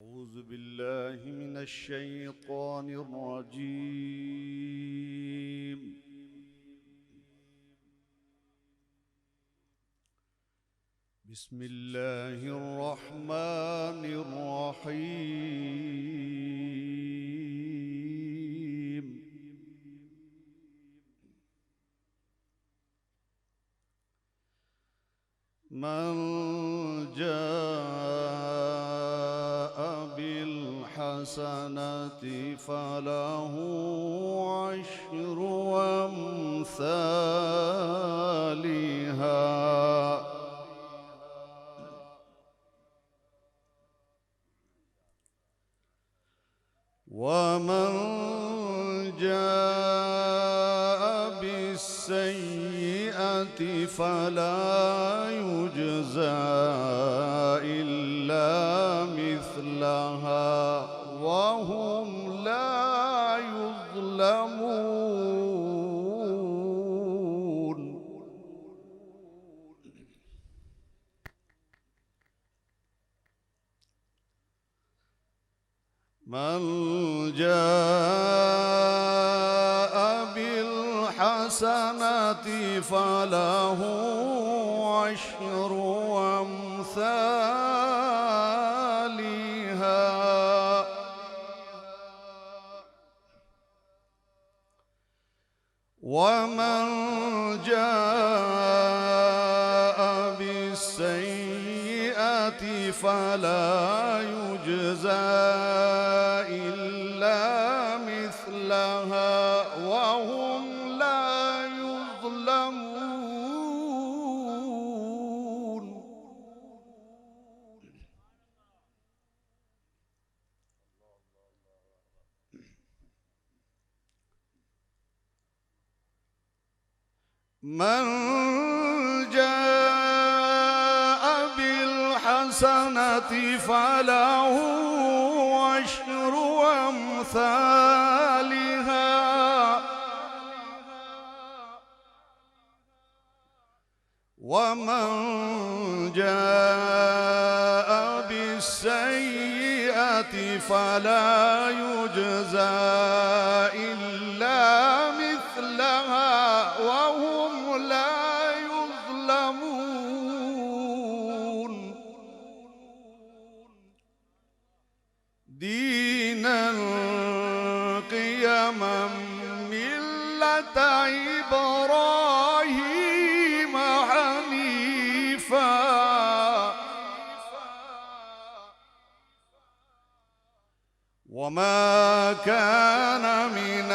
أعوذ بالله من الشيطان الرجيم. بسم الله الرحمن الرحيم. من جاء بالحسنة فله عشر أمثالها ومن جاء بالسيئة فلا يجزى إلا مثلها وهم لا يظلمون. من جاء بالحسنة فله عشر أمثالها ومن جاء بالسيئة فلا يجزى إلا مثلها وهم لا يظلمون. من جاء بالحسنة فله عشر أمثالها ومن جاء بالسيئة فلا يجزى إلا مثلها وهم لا يظلمون. دينا قيما ملة إبراهيم حنيفا وما كان من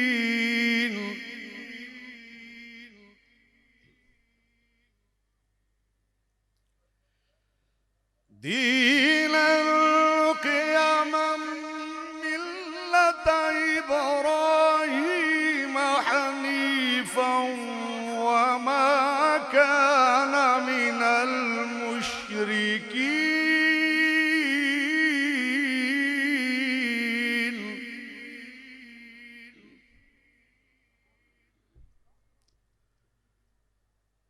المشركين. دينا قيما ملة إبراهيم حنيفا وما كان من المشركين.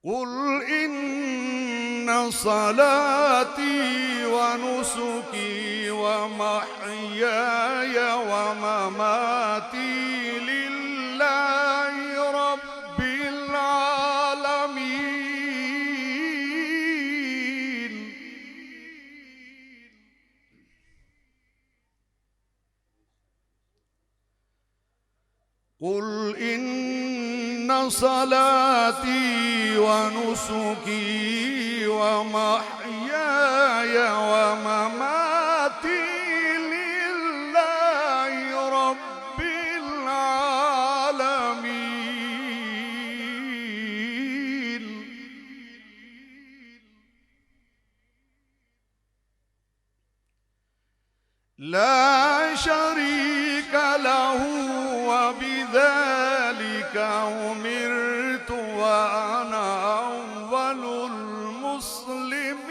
قل إن صلاتي ونسكي ومحياي ومماتي لله رب العالمين. قل إن صلاتي ونسكي ومحياي ومماتي لله رب العالمين. لا شريك له وبذلك أمرت وأنا أول المسلمين.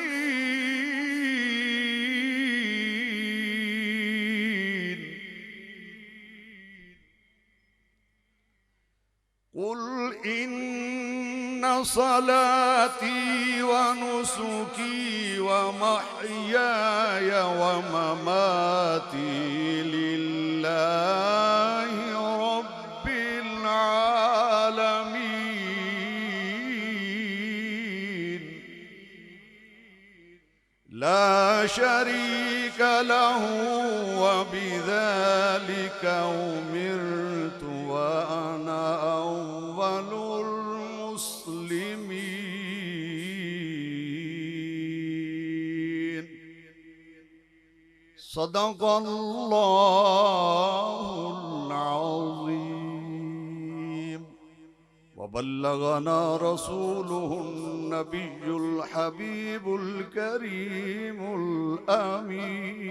قل إن إن صلاتي ونسكي ومحياي ومماتي لله رب العالمين لا شريك له وبذلك أمرت وأنا أول المسلمين صدق الله العظيم وبلغنا رسوله النبي الحبيب الكريم الأمين